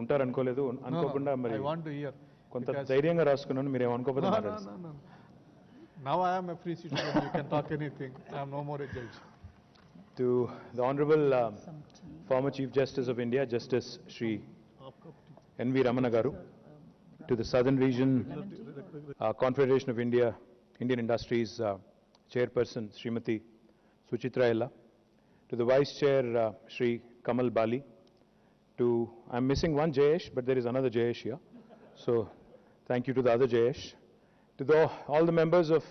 ఉంటారు అనుకోలేదు అనుకోకుండా మరి I want to hear. కొంత ధైర్యంగా రాసుకున్నాను మీరు ఏమనుకోకపోతే మాట్లాడండి. No. Now I am a free citizen. You can talk anything. I am no more a judge. To the Honorable former Chief Justice of India, Justice Shri N.V. Ramana Garu, to the Southern Region Confederation of Indian Industries Chairperson Srimati Suchitra Ella, to the Vice Chair Shri Kamal Bali, to, I'm missing one Jayesh, but there is another Jayesh here, so thank you to the other Jayesh. To all the members of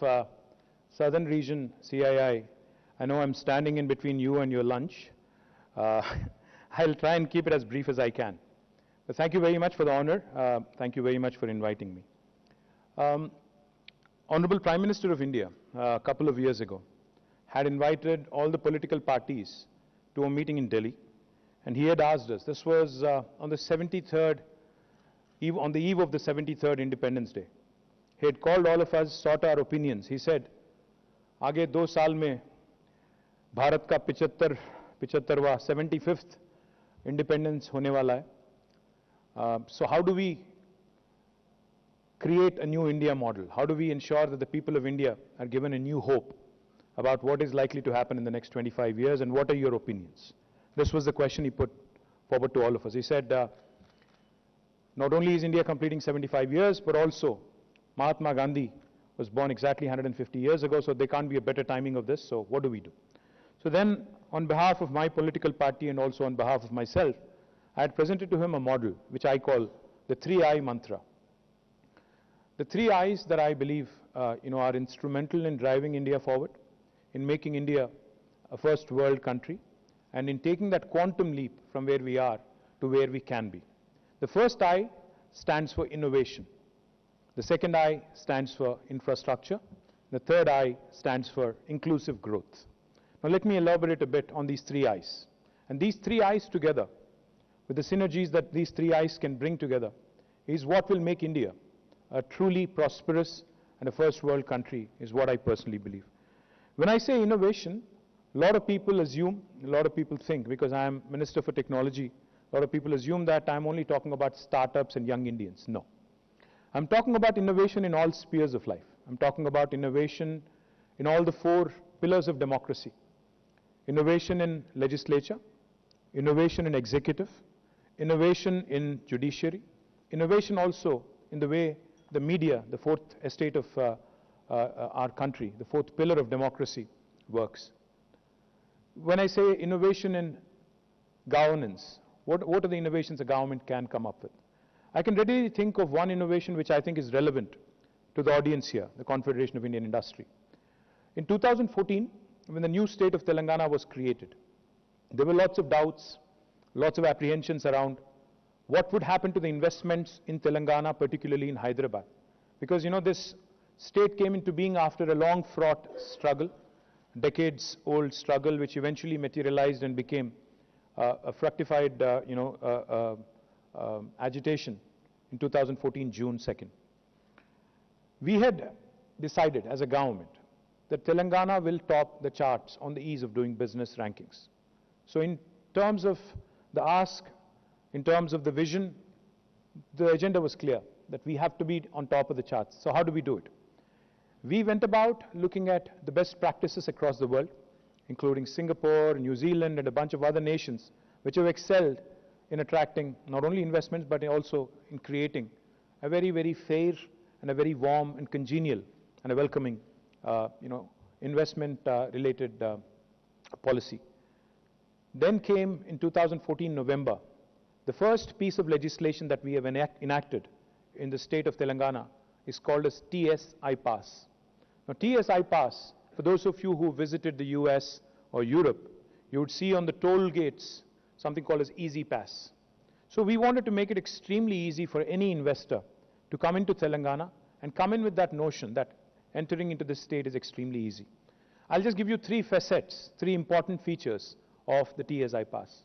Southern Region CII, I know I'm standing in between you and your lunch. I'll try and keep it as brief as I can. But thank you very much for the honor. Thank you very much for inviting me. Honorable Prime Minister of India, a couple of years ago, had invited all the political parties to a meeting in Delhi, and he had asked us, this was on the 73rd, on the eve of the 73rd Independence Day. He had called all of us, sought our opinions. He said, आगे 2 साल में भारत का 75वां 75th independence होने वाला है. So how do we create a new India model? How do we ensure that the people of India are given a new hope about what is likely to happen in the next 25 years, and what are your opinions? This was the question he put forward to all of us. He said, not only is India completing 75 years, but also Mahatma Gandhi was born exactly 150 years ago, so there can't be a better timing of this, so what do we do? So then, on behalf of my political party and also on behalf of myself, I had presented to him a model which I call the 3I mantra. The 3 I's that I believe are instrumental in driving India forward, in making India a first world country, and in taking that quantum leap from where we are to where we can be. The first I stands for innovation. The second I stands for infrastructure. The third I stands for inclusive growth. Now let me elaborate a bit on these 3 I's. And these 3 I's together, with the synergies that these 3 I's can bring together, is what will make India a truly prosperous and a first world country, is what I personally believe. When I say innovation, a lot of people assume, a lot of people think, because I am Minister for Technology, a lot of people assume that I'm only talking about startups and young Indians. No. I'm talking about innovation in all spheres of life. I'm talking about innovation in all the 4 pillars of democracy. Innovation in legislature, innovation in executive, innovation in judiciary, innovation also in the way the media, the 4th estate of our country, the 4th pillar of democracy works. When I say innovation in governance, what are the innovations a government can come up with? I can readily think of one innovation which I think is relevant to the audience here, the Confederation of Indian Industry. In 2014, when the new state of Telangana was created, there were lots of doubts, lots of apprehensions around what would happen to the investments in Telangana, particularly in Hyderabad. Because this state came into being after a long fraught struggle, decades-old struggle, which eventually materialized and became a fructified, agitation in 2014, June 2nd. We had decided as a government that Telangana will top the charts on the ease of doing business rankings. So in terms of the ask, in terms of the vision, the agenda was clear, that we have to be on top of the charts. So how do we do it? We went about looking at the best practices across the world, including Singapore, New Zealand, and a bunch of other nations which have excelled in attracting not only investments, but also in creating a very, very fair and a very warm and congenial and a welcoming, investment-related policy. Then came in 2014 November, the first piece of legislation that we have enacted in the state of Telangana is called as TSI Pass. Now TSI Pass, for those of you who visited the US or Europe, you would see on the toll gates something called as Easy Pass. So we wanted to make it extremely easy for any investor to come into Telangana and come in with that notion that entering into this state is extremely easy. I'll just give you 3 facets, 3 important features of the TSI Pass.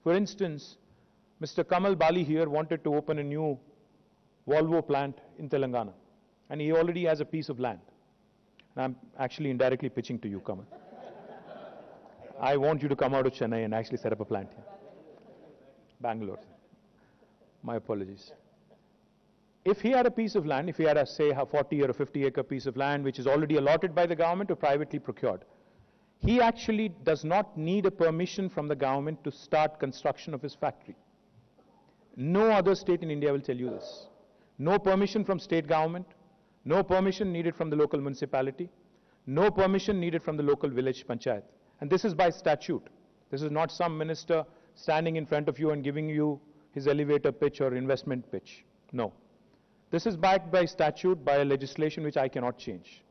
For instance, Mr. Kamal Bali here wanted to open a new Volvo plant in Telangana, and he already has a piece of land. And I'm actually indirectly pitching to you, Kamal. I want you to come out of Chennai and actually set up a plant here. Bangalore. My apologies. If he had a piece of land, if he had a, say, a 40 or a 50-acre piece of land which is already allotted by the government or privately procured, he actually does not need a permission from the government to start construction of his factory. No other state in India will tell you this. No permission from state government, no permission needed from the local municipality, no permission needed from the local village panchayat. And this is by statute. This is not some minister standing in front of you and giving you his elevator pitch or investment pitch. No. This is backed by statute, by a legislation which I cannot change.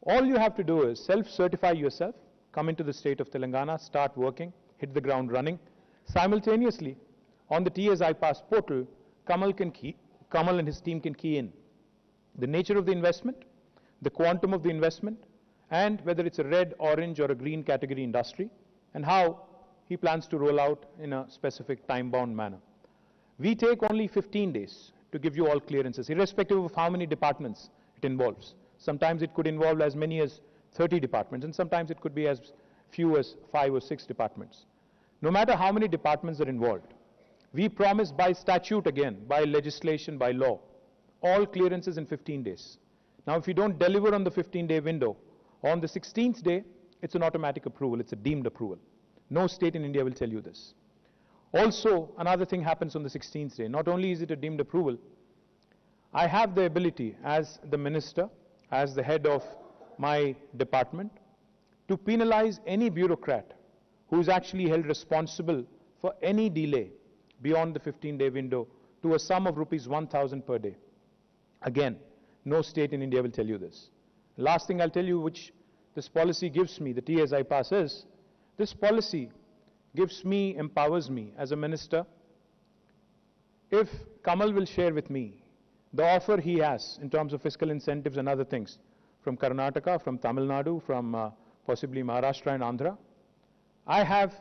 All you have to do is self-certify yourself, come into the state of Telangana, start working, hit the ground running. Simultaneously, on the TSI Pass portal, Kamal and his team can key in the nature of the investment, the quantum of the investment, and whether it's a red, orange, or a green category industry, and how he plans to roll out in a specific time-bound manner. We take only 15 days to give you all clearances, irrespective of how many departments it involves. Sometimes it could involve as many as 30 departments, and sometimes it could be as few as 5 or 6 departments. No matter how many departments are involved, we promise by statute again, by legislation, by law, all clearances in 15 days. Now, if you don't deliver on the 15-day window, on the 16th day, it's an automatic approval, it's a deemed approval. No state in India will tell you this. Also, another thing happens on the 16th day. Not only is it a deemed approval, I have the ability as the minister, as the head of my department, to penalize any bureaucrat who is actually held responsible for any delay beyond the 15-day window to a sum of rupees 1,000 per day. Again, no state in India will tell you this. Last thing I'll tell you which this policy gives me, the TSI Pass, is this policy gives me, empowers me as a minister. If Kamal will share with me the offer he has in terms of fiscal incentives and other things from Karnataka, from Tamil Nadu, from possibly Maharashtra and Andhra, I have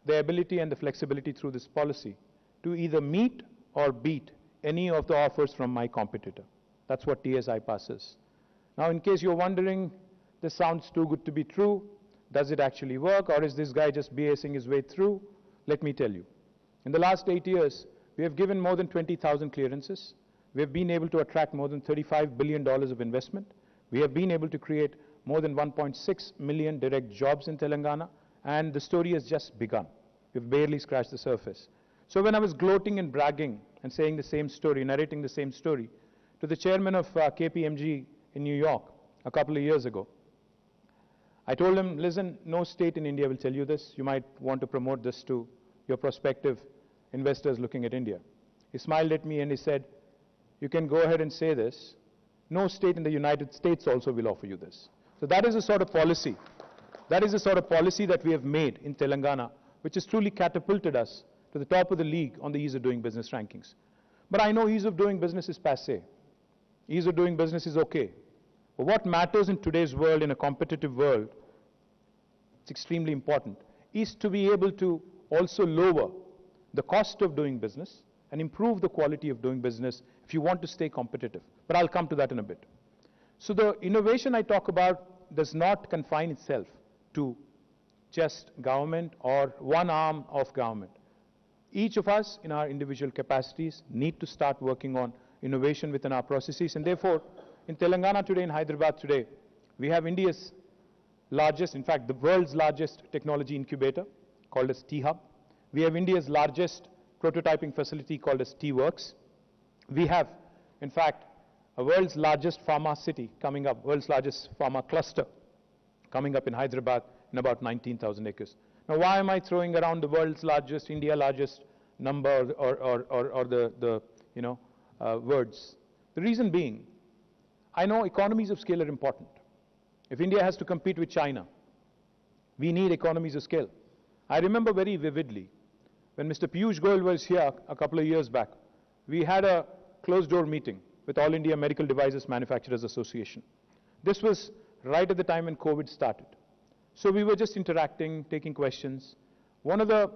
the ability and the flexibility through this policy to either meet or beat any of the offers from my competitor. That's what TSI Pass is. Now, in case you're wondering, this sounds too good to be true, does it actually work, or is this guy just BSing his way through? Let me tell you. In the last 8 years, we have given more than 20,000 clearances. We have been able to attract more than $35 billion of investment. We have been able to create more than 1.6 million direct jobs in Telangana, and the story has just begun. We've barely scratched the surface. So when I was gloating and bragging and saying the same story, narrating the same story, to the chairman of KPMG in New York a couple of years ago, I told him, listen, no state in India will tell you this. You might want to promote this to your prospective investors looking at India. He smiled at me and he said, you can go ahead and say this. No state in the United States also will offer you this. So that is the sort of policy. That is the sort of policy that we have made in Telangana, which has truly catapulted us to the top of the league on the ease of doing business rankings. But I know ease of doing business is passé. Ease of doing business is okay. But what matters in today's world, in a competitive world, it's extremely important, is to be able to also lower the cost of doing business and improve the quality of doing business if you want to stay competitive. But I'll come to that in a bit. So the innovation I talk about does not confine itself to just government or one arm of government. Each of us in our individual capacities need to start working on innovation within our processes, and therefore in Telangana today, in Hyderabad today, we have India's largest, in fact the world's largest technology incubator called as T-Hub. We have India's largest prototyping facility called as T-Works. We have, in fact, a world's largest pharma city coming up, world's largest pharma cluster coming up in Hyderabad in about 19,000 acres. Now, why am I throwing around the world's largest, India largest number or the words? The reason being, I know economies of scale are important. If India has to compete with China, we need economies of scale. I remember very vividly when Mr. Piyush Goyal was here a couple of years back, we had a closed-door meeting with All India Medical Devices Manufacturers Association. This was right at the time when COVID started. So we were just interacting, taking questions. One of the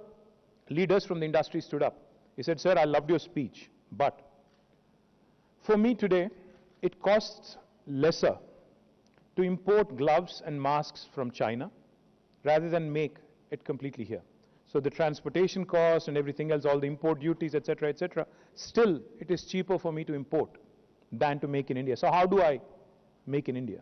leaders from the industry stood up. He said, sir, I loved your speech, but for me today, it costs lesser to import gloves and masks from China rather than make it completely here. So the transportation costs and everything else, all the import duties, etc., still it is cheaper for me to import than to make in India. So how do I make in India?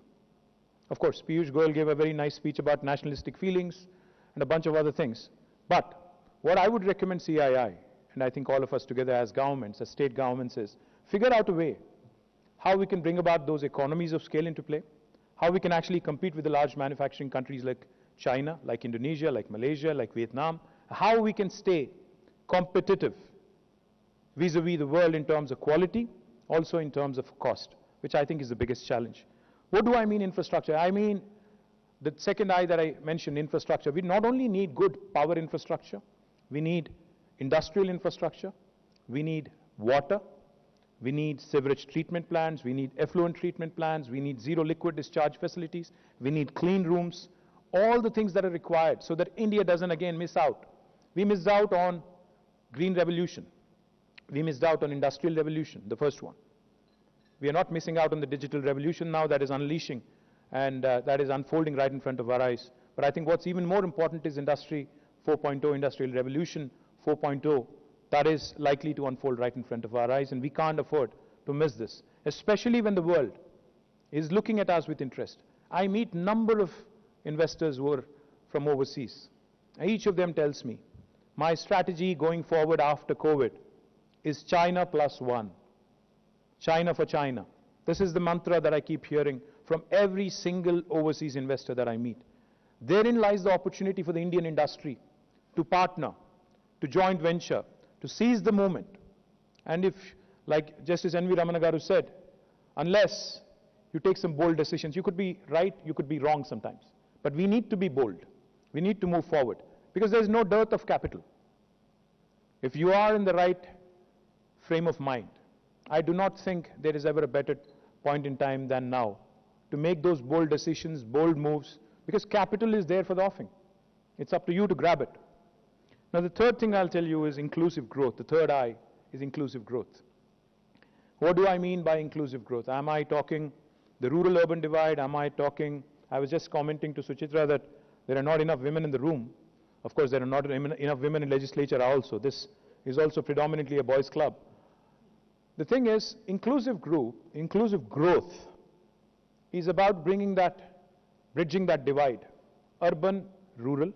Of course, Piyush Goyal gave a very nice speech about nationalistic feelings and a bunch of other things. But what I would recommend CII, and I think all of us together as governments, as state governments, is figure out a way how we can bring about those economies of scale into play, how we can actually compete with the large manufacturing countries like China, like Indonesia, like Malaysia, like Vietnam, how we can stay competitive vis-a-vis the world in terms of quality, also in terms of cost, which I think is the biggest challenge. What do I mean infrastructure? I mean the second I that I mentioned, infrastructure. We not only need good power infrastructure, we need industrial infrastructure, we need water, we need sewerage treatment plants, we need effluent treatment plants, we need zero liquid discharge facilities, we need clean rooms, all the things that are required so that India doesn't again miss out. We missed out on green revolution. We missed out on industrial revolution, the first one. We are not missing out on the digital revolution now that is unleashing and that is unfolding right in front of our eyes. But I think what's even more important is Industry 4.0, Industrial Revolution 4.0, that is likely to unfold right in front of our eyes, and we can't afford to miss this, especially when the world is looking at us with interest. I meet number of investors who are from overseas. Each of them tells me, my strategy going forward after COVID is China plus one. China for China. This is the mantra that I keep hearing from every single overseas investor that I meet. Therein lies the opportunity for the Indian industry to partner, to joint venture, to seize the moment. And if, like Justice N.V. Ramana Garu said, unless you take some bold decisions, you could be right, you could be wrong sometimes. But we need to be bold. We need to move forward because there is no dearth of capital. If you are in the right frame of mind, I do not think there is ever a better point in time than now to make those bold decisions, bold moves, because capital is there for the offing. It's up to you to grab it. Now the third thing I'll tell you is inclusive growth. The third I is inclusive growth. What do I mean by inclusive growth? Am I talking the rural-urban divide? Am I talking, I was just commenting to Suchitra that there are not enough women in the room. Of course, there are not enough women in legislature also. This is also predominantly a boys' club. The thing is, inclusive growth is about bringing that, bridging that divide, urban, rural,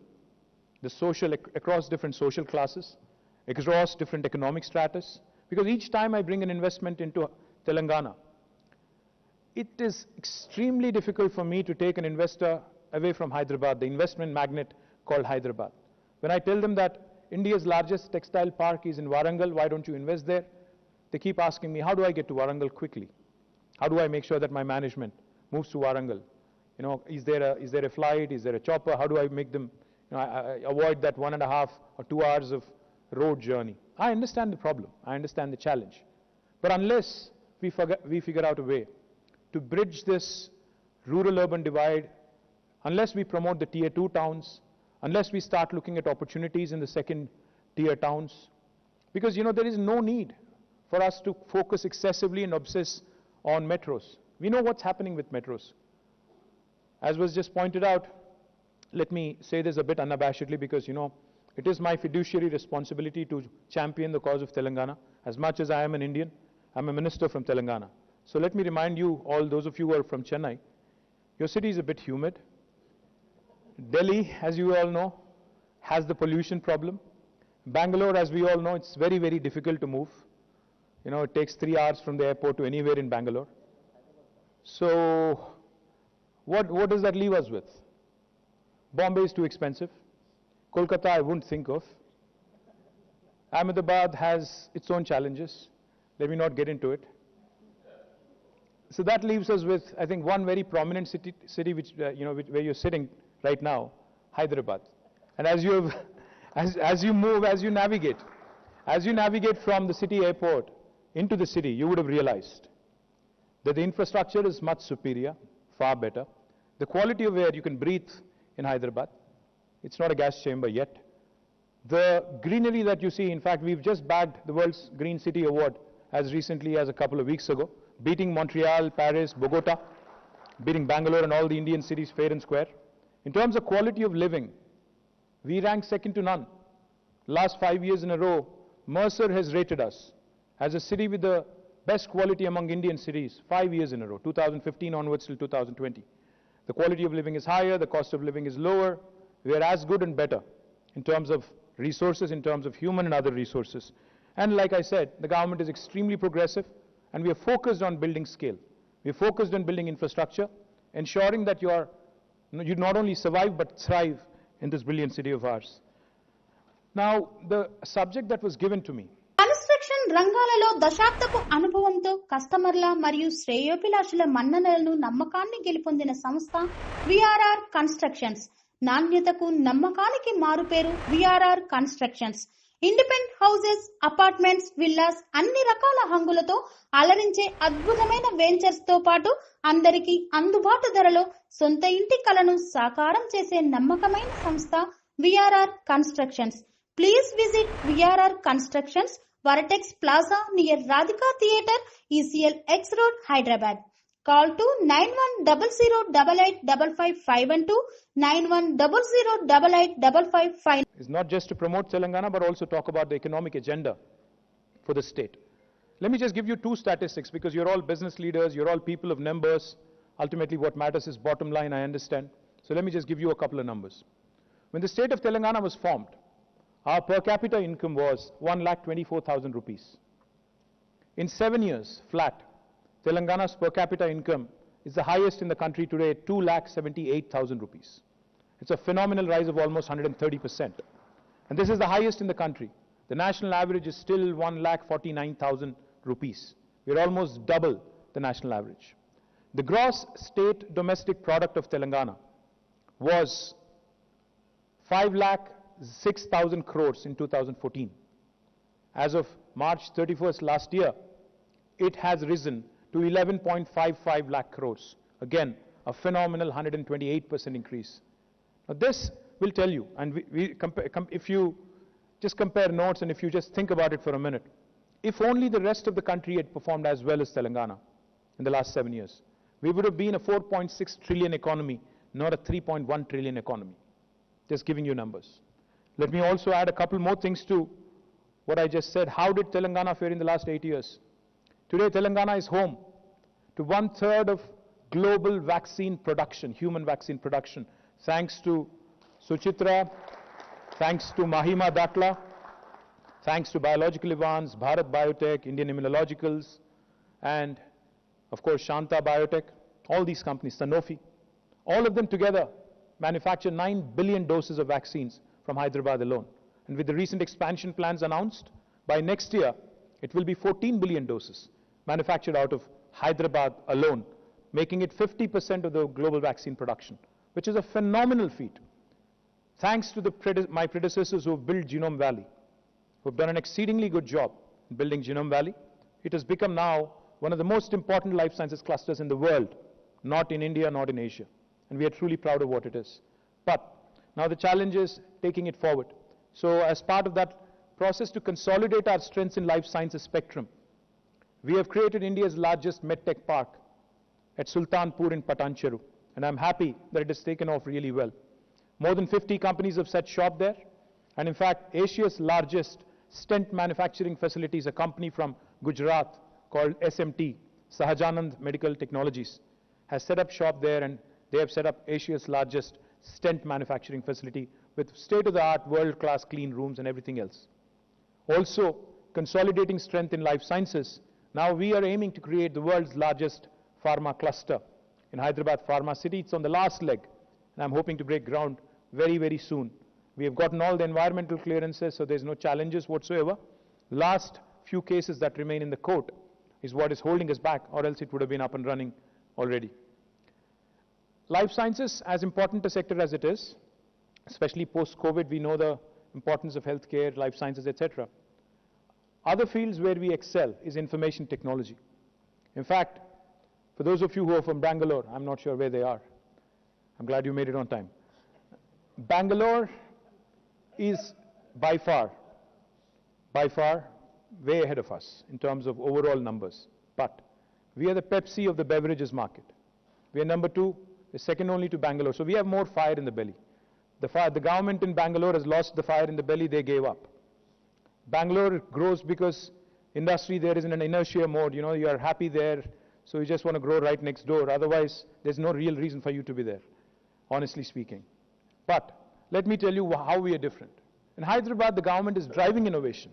the social, across different social classes, across different economic stratus. Because each time I bring an investment into Telangana, it is extremely difficult for me to take an investor away from Hyderabad, the investment magnet called Hyderabad. When I tell them that India's largest textile park is in Warangal, why don't you invest there? They keep asking me, how do I get to Warangal quickly? How do I make sure that my management moves to Warangal? You know, is there a flight? Is there a chopper? How do I make them, you know, I avoid that 1.5 or 2 hours of road journey? I understand the problem. I understand the challenge. But unless we figure out a way to bridge this rural-urban divide, unless we promote the tier 2 towns, unless we start looking at opportunities in the second tier towns, because, you know, there is no need for us to focus excessively and obsess on metros. We know what's happening with metros. As was just pointed out, let me say this a bit unabashedly because, you know, it is my fiduciary responsibility to champion the cause of Telangana. As much as I am an Indian, I'm a minister from Telangana. So let me remind you, all those of you who are from Chennai, your city is a bit humid. Delhi, as you all know, has the pollution problem. Bangalore, as we all know, it's very, very difficult to move. You know, it takes 3 hours from the airport to anywhere in Bangalore. So, what does that leave us with? Bombay is too expensive. Kolkata, I wouldn't think of. Ahmedabad has its own challenges. Let me not get into it. So that leaves us with, I think, one very prominent city which, where you're sitting right now, Hyderabad. And as you navigate from the city airport into the city, you would have realized that the infrastructure is much superior, far better. The quality of air you can breathe in Hyderabad. It's not a gas chamber yet. The greenery that you see, in fact, we've just bagged the World's Green City Award as recently as a couple of weeks ago, beating Montreal, Paris, Bogota, beating Bangalore and all the Indian cities fair and square. In terms of quality of living, we rank second to none. Last 5 years in a row, Mercer has rated us as a city with the best quality among Indian cities, 5 years in a row, 2015 onwards till 2020. The quality of living is higher, the cost of living is lower. We are as good and better in terms of resources, in terms of human and other resources. And like I said, the government is extremely progressive, and we are focused on building scale. We are focused on building infrastructure, ensuring that you not only survive but thrive in this brilliant city of ours. Now, the subject that was given to me. Construction రంగాలలో దశాబ్దపు అనుభవంతో కస్టమర్ల మరియు శ్రేయోభిలాషుల మన్ననలను నమ్మకాన్ని గెలుపొందిన సంస్థ VRR constructions. నాణ్యతకు నమ్మకానికి మారుపేరు VRR constructions. Independent houses, apartments, villas అన్ని రకాల హంగులతో అలరించే అద్భుతమైన వెంచర్స్ తో పాటు అందరికీ అందుబాటు ధరలో సొంత ఇంటి కలను సాకారం చేసే నమ్మకమైన సంస్థ VRR constructions. Please visit VRR Constructions, Varatex Plaza near Radhika Theatre, ECL X Road, Hyderabad. Call to 9100885551 9100885551. It's not just to promote Telangana, but also talk about the economic agenda for the state. Let me just give you two statistics, because you're all business leaders, you're all people of numbers. Ultimately, what matters is bottom line, I understand. So let me just give you a couple of numbers. When the state of Telangana was formed, our per capita income was 1,24,000 rupees. In 7 years, flat, Telangana's per capita income is the highest in the country today at 2,78,000 rupees. It's a phenomenal rise of almost 130%. And this is the highest in the country. The national average is still 1,49,000 rupees. We're almost double the national average. The gross state domestic product of Telangana was 5,06,000 crores in 2014. As of March 31st last year, it has risen to 11.55 lakh crores. Again, a phenomenal 128% increase. Now this will tell you, and if you just compare notes and if you just think about it for a minute, if only the rest of the country had performed as well as Telangana in the last 7 years, we would have been a 4.6 trillion economy, not a 3.1 trillion economy. Just giving you numbers. Let me also add a couple more things to what I just said. How did Telangana fare in the last 8 years? Today, Telangana is home to 1/3 of global vaccine production, human vaccine production, thanks to Suchitra, thanks to Mahima Datla, thanks to Biological Advance, Bharat Biotech, Indian Immunologicals, and of course Shanta Biotech, all these companies, Sanofi, all of them together manufacture 9 billion doses of vaccines from Hyderabad alone. And with the recent expansion plans announced, by next year, it will be 14 billion doses manufactured out of Hyderabad alone, making it 50% of the global vaccine production, which is a phenomenal feat. Thanks to my predecessors who have built Genome Valley, who have done an exceedingly good job in building Genome Valley, it has become now one of the most important life sciences clusters in the world, not in India, not in Asia. And we are truly proud of what it is. But now the challenge is taking it forward. So as part of that process to consolidate our strengths in life sciences spectrum, we have created India's largest medtech park at Sultanpur in Patancheru. And I'm happy that it has taken off really well. More than 50 companies have set shop there. And in fact, Asia's largest stent manufacturing facility is a company from Gujarat called SMT, Sahajanand Medical Technologies, has set up shop there, and they have set up Asia's largest stent manufacturing facility with state-of-the-art, world-class clean rooms and everything else. Also, consolidating strength in life sciences, now we are aiming to create the world's largest pharma cluster in Hyderabad Pharma City. It's on the last leg, and I'm hoping to break ground very, very soon. We have gotten all the environmental clearances, so there's no challenges whatsoever. Last few cases that remain in the court is what is holding us back, or else it would have been up and running already. Life sciences, as important a sector as it is, especially post-COVID, we know the importance of healthcare, life sciences, etc. Other fields where we excel is information technology. In fact, for those of you who are from Bangalore, I'm not sure where they are. I'm glad you made it on time. Bangalore is by far, way ahead of us in terms of overall numbers. But we are the Pepsi of the beverages market. We are number 2, second only to Bangalore. So we have more fire in the belly. The government in Bangalore has lost the fire in the belly, they gave up. Bangalore grows because industry there is in an inertia mode. You know, you are happy there, so you just want to grow right next door. Otherwise, there's no real reason for you to be there, honestly speaking. But let me tell you how we are different. In Hyderabad, the government is driving innovation.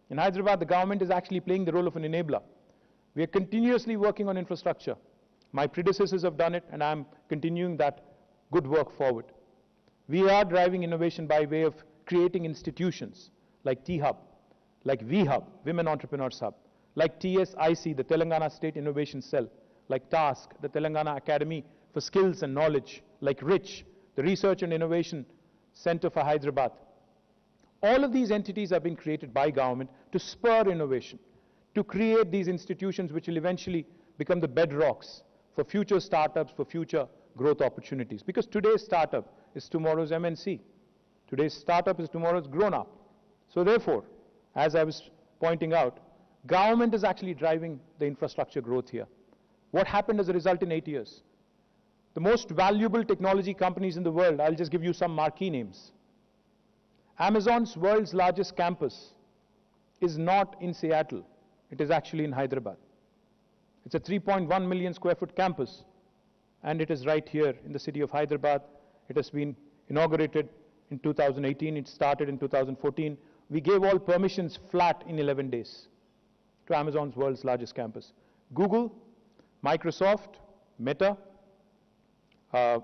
In Hyderabad, the government is actually playing the role of an enabler. We are continuously working on infrastructure. My predecessors have done it, and I'm continuing that good work forward. We are driving innovation by way of creating institutions like T-Hub, like V-Hub, Women Entrepreneurs Hub, like TSIC, the Telangana State Innovation Cell, like TASK, the Telangana Academy for Skills and Knowledge, like RICH, the Research and Innovation Center for Hyderabad. All of these entities have been created by government to spur innovation, to create these institutions which will eventually become the bedrocks for future startups, for future growth opportunities. Because today's startup is tomorrow's MNC. Today's startup is tomorrow's grown-up. So therefore, as I was pointing out, government is actually driving the infrastructure growth here. What happened as a result in 8 years? The most valuable technology companies in the world, I'll just give you some marquee names. Amazon's world's largest campus is not in Seattle. It is actually in Hyderabad. It's a 3.1 million square foot campus, and it is right here in the city of Hyderabad. It has been inaugurated in 2018. It started in 2014. We gave all permissions flat in 11 days to Amazon's world's largest campus. Google, Microsoft, Meta,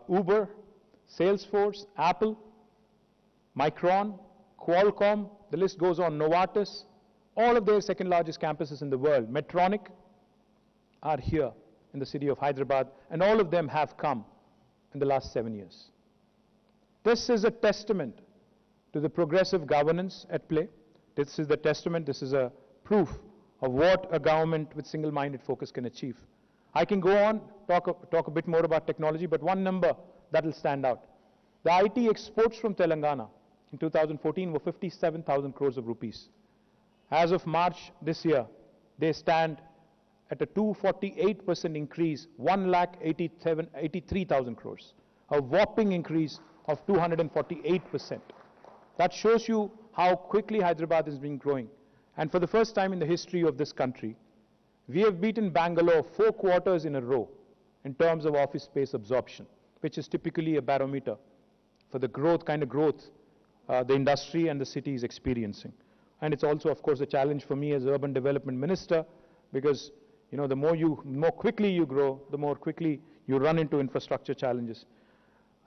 Uber, Salesforce, Apple, Micron, Qualcomm, the list goes on, Novartis, all of their second largest campuses in the world, Medtronic, are here in the city of Hyderabad, and all of them have come in the last 7 years. This is a testament to the progressive governance at play. This is the testament, this is a proof of what a government with single-minded focus can achieve. I can go on, talk a bit more about technology, but one number that will stand out. The IT exports from Telangana in 2014 were 57,000 crores of rupees. As of March this year, they stand at a 248% increase, 1,83,000 crores, a whopping increase of 248%. That shows you how quickly Hyderabad has been growing. And for the first time in the history of this country, we have beaten Bangalore 4 quarters in a row in terms of office space absorption, which is typically a barometer for the kind of growth the industry and the city is experiencing. And it's also, of course, a challenge for me as urban development minister, because you know, the more quickly you grow, the more quickly you run into infrastructure challenges.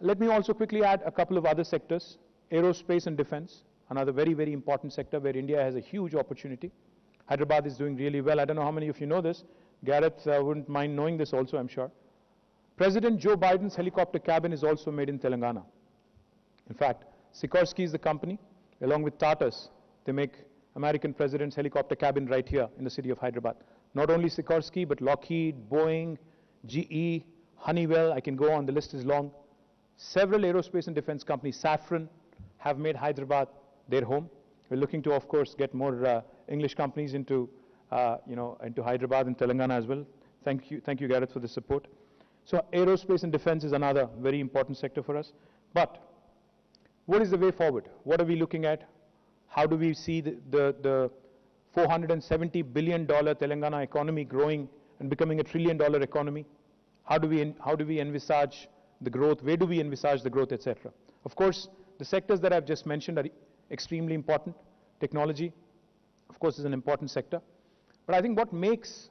Let me also quickly add a couple of other sectors. Aerospace and defense, another very, very important sector where India has a huge opportunity. Hyderabad is doing really well. I don't know how many of you know this. Gareth wouldn't mind knowing this also, I'm sure. President Joe Biden's helicopter cabin is also made in Telangana. In fact, Sikorsky is the company, along with Tata's. They make American president's helicopter cabin right here in the city of Hyderabad. Not only Sikorsky, but Lockheed, Boeing, GE, Honeywell, I can go on, the list is long. Several aerospace and defense companies, Safran, have made Hyderabad their home. We're looking to, of course, get more English companies into Hyderabad and Telangana as well. Thank you, Gareth, for the support. So aerospace and defense is another very important sector for us. But what is the way forward? What are we looking at? How do we see the $470 billion Telangana economy growing and becoming a $1 trillion economy? How do we envisage the growth? Where do we envisage the growth, etc.? Of course, the sectors that I've just mentioned are extremely important. Technology, of course, is an important sector. But I think what makes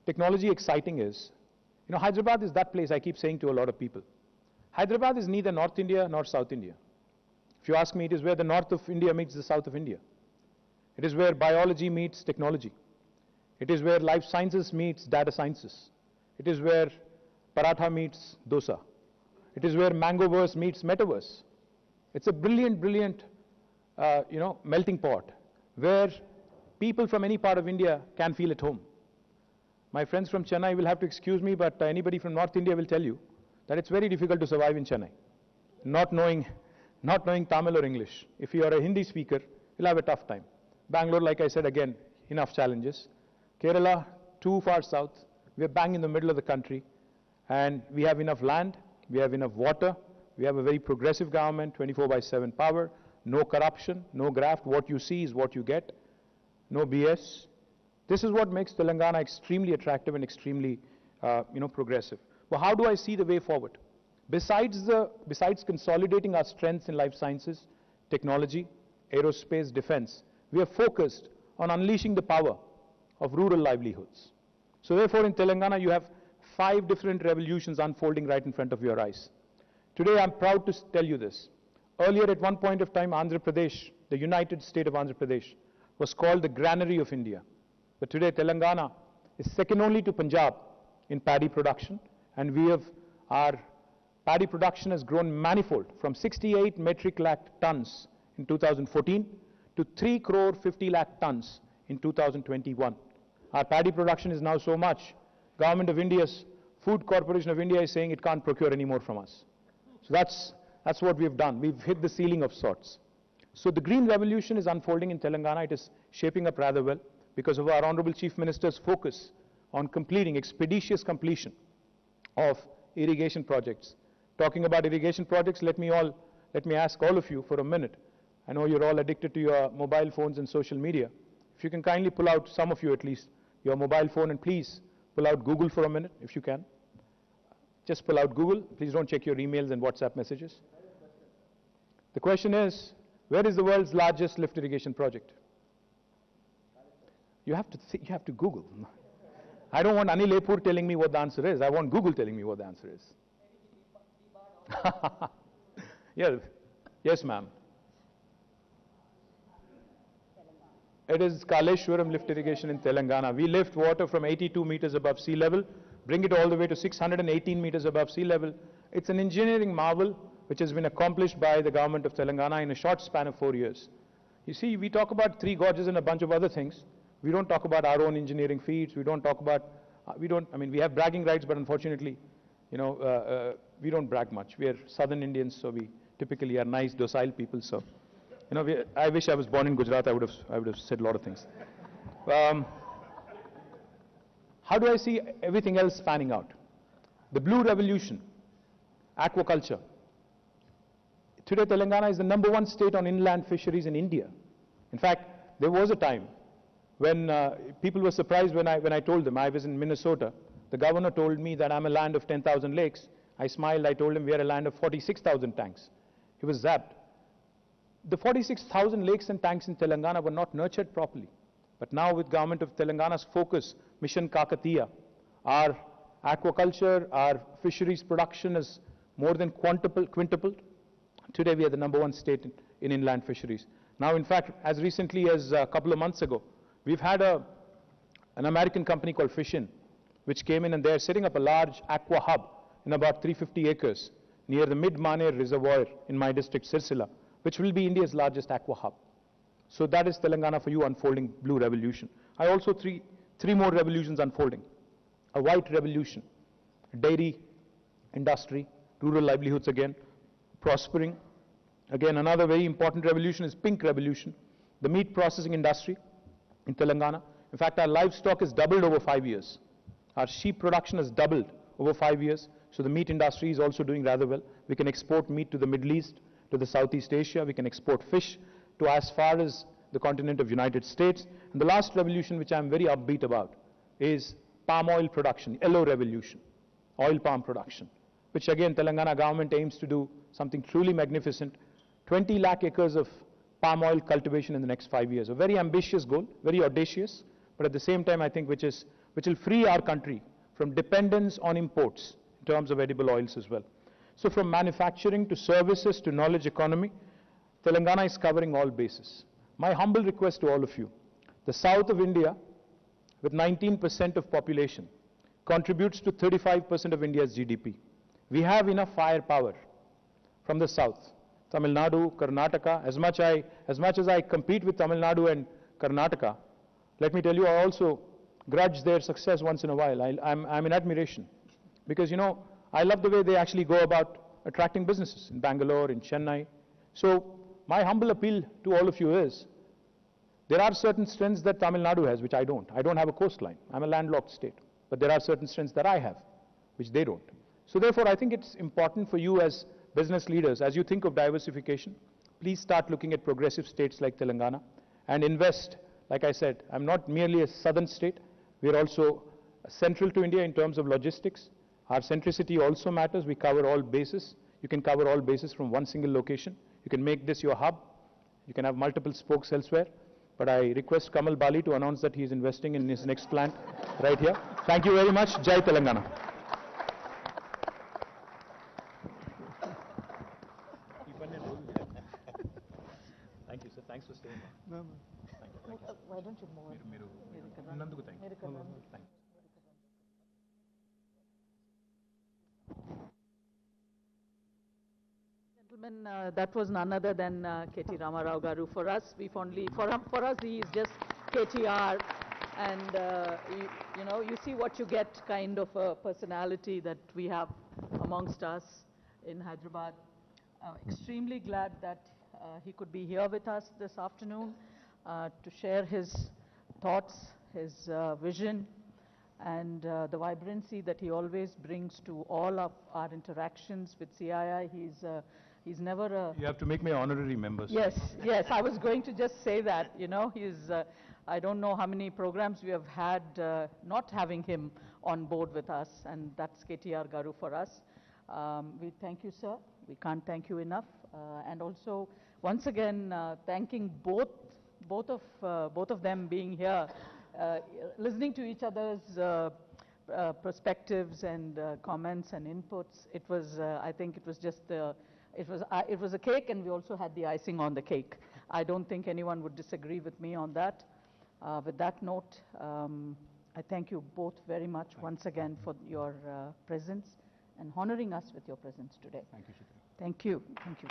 technology exciting is, you know, Hyderabad is that place I keep saying to a lot of people. Hyderabad is neither North India nor South India. If you ask me, it is where the north of India meets the south of India. It is where biology meets technology. It is where life sciences meets data sciences. It is where paratha meets dosa. It is where Mangoverse meets Metaverse. It's a brilliant, brilliant, melting pot where people from any part of India can feel at home. My friends from Chennai will have to excuse me, but anybody from North India will tell you that it's very difficult to survive in Chennai, not knowing Tamil or English. If you are a Hindi speaker, you'll have a tough time. Bangalore, like I said, again, enough challenges. Kerala, too far south. We're bang in the middle of the country, and we have enough land, we have enough water, we have a very progressive government, 24/7 power, no corruption, no graft. What you see is what you get. no BS. This is what makes Telangana extremely attractive and extremely, progressive. Well, how do I see the way forward? Besides consolidating our strengths in life sciences, technology, aerospace, defense, we are focused on unleashing the power of rural livelihoods. So therefore, in Telangana, you have 5 different revolutions unfolding right in front of your eyes. Today, I'm proud to tell you this. Earlier, at one point of time, Andhra Pradesh, the United State of Andhra Pradesh, was called the granary of India. But today, Telangana is second only to Punjab in paddy production, and our paddy production has grown manifold from 68 metric lakh tons in 2014 to 3 crore 50 lakh tons in 2021. Our paddy production is now so much, Government of India's Food Corporation of India is saying it can't procure any more from us. So that's what we've done. We've hit the ceiling of sorts. So the green revolution is unfolding in Telangana. It is shaping up rather well because of our Honorable Chief Minister's focus on completing, expeditious completion of irrigation projects. Talking about irrigation projects, let me ask all of you for a minute. I know you're all addicted to your mobile phones and social media. If you can kindly pull out, some of you at least, your mobile phone, and please pull out Google for a minute, if you can. Just pull out Google. Please don't check your emails and WhatsApp messages. The question is, where is the world's largest lift irrigation project? You have to Google. I don't want Anil Epur telling me what the answer is. I want Google telling me what the answer is. Yes, ma'am. It is Kaleshwaram lift irrigation in Telangana. We lift water from 82 meters above sea level, bring it all the way to 618 meters above sea level. It's an engineering marvel which has been accomplished by the government of Telangana in a short span of 4 years. You see, we talk about 3 gorges and a bunch of other things. We don't talk about our own engineering feats. We don't talk about, we have bragging rights, but unfortunately, we don't brag much. We are Southern Indians, so we typically are nice, docile people. So, I wish I was born in Gujarat. I would have said a lot of things. How do I see everything else panning out? The blue revolution, aquaculture. Today, Telangana is the #1 state on inland fisheries in India. In fact, there was a time when people were surprised when I told them I was in Minnesota. The governor told me that I'm a land of 10,000 lakes. I smiled. I told him we are a land of 46,000 tanks. He was zapped. The 46,000 lakes and tanks in Telangana were not nurtured properly. But now with government of Telangana's focus, Mission Kakatiya, our aquaculture, our fisheries production is more than quintupled. Today we are the #1 state in inland fisheries. Now in fact, as recently as a couple of months ago, we've had an American company called Fishin, which came in and they're setting up a large aqua hub in about 350 acres near the Mid-Maner Reservoir in my district, Sirsila, which will be India's largest aqua hub. So that is Telangana for you, unfolding blue revolution. I also three more revolutions unfolding. A white revolution, dairy industry, rural livelihoods again, prospering. Again, another very important revolution is pink revolution, the meat processing industry in Telangana. In fact, our livestock has doubled over 5 years. Our sheep production has doubled over 5 years. So the meat industry is also doing rather well. We can export meat to the Middle East, to the Southeast Asia. We can export fish to as far as the continent of United States. And the last revolution, which I'm very upbeat about, is palm oil production, yellow revolution, oil palm production, which again Telangana government aims to do something truly magnificent, 20 lakh acres of palm oil cultivation in the next 5 years. A very ambitious goal, very audacious, but at the same time I think which will free our country from dependence on imports in terms of edible oils as well. So from manufacturing to services to knowledge economy, Telangana is covering all bases. My humble request to all of you, the south of India, with 19% of population, contributes to 35% of India's GDP. We have enough firepower from the south. Tamil Nadu, Karnataka, as much as I compete with Tamil Nadu and Karnataka, let me tell you, I also grudge their success once in a while. I'm in admiration. Because, I love the way they actually go about attracting businesses in Bangalore, in Chennai. So, my humble appeal to all of you is, there are certain strengths that Tamil Nadu has, which I don't. I don't have a coastline. I'm a landlocked state. But there are certain strengths that I have, which they don't. So therefore, I think it's important for you as business leaders, as you think of diversification, please start looking at progressive states like Telangana and invest Like I said, I'm not merely a southern state. We are also central to India in terms of logistics. Our centricity also matters. We cover all bases. You can cover all bases from one single location. You can make this your hub. You can have multiple spokes elsewhere. But I request Kamal Bali to announce that he is investing in his next plant right here. Thank you very much. Jai Telangana. Thank you, sir. Thanks for staying. No, no. Why don't you move? Gentlemen, that was none other than KT Ramarao Garu. For us, for us, he is just KTR, and you see what you get, kind of a personality that we have amongst us in Hyderabad. Extremely glad that he could be here with us this afternoon to share his thoughts, his vision, and the vibrancy that he always brings to all of our interactions with CII. He's never a... You have to make me honorary member. Yes, yes, I was going to just say that, I don't know how many programs we have had not having him on board with us, and that's KTR Garu for us. We thank you, sir. We can't thank you enough. And also, once again, thanking both of them being here, listening to each other's perspectives and comments and inputs. It was, I think it was just it was a cake, and we also had the icing on the cake. I don't think anyone would disagree with me on that. With that note, I thank you both very much once again for your presence and honoring us with your presence today. Thank you, Shikha. Thank you. Thank you.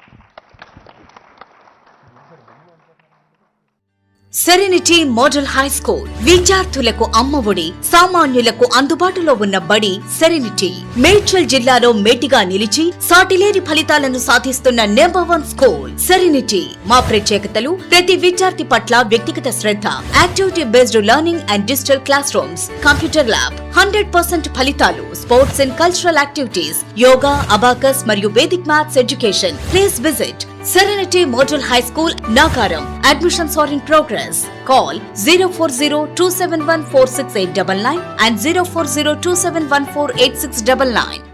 Serenity model high school విద్యార్థులకు అమ్మఒడి, సామాన్యులకు అందుబాటులో ఉన్న బడి serenity. Medchal జిల్లాలో మేటిగా నిలిచి సాటిలేని ఫలితాలను సాధిస్తున్న నంబర్ 1 స్కూల్ సెరెనిటీ. మా ప్రత్యేకతలు ప్రతి విద్యార్థి పట్ల వ్యక్తిగత శ్రద్ధ, activity based learning and digital classrooms, computer lab, 100% ఫలితాలు, sports and cultural activities, yoga, abacus మరియు Vedic maths education. Please visit Serenity Model High School, Nagaram. Admissions are in progress. Call 040-271-46899 and 040-271-48699.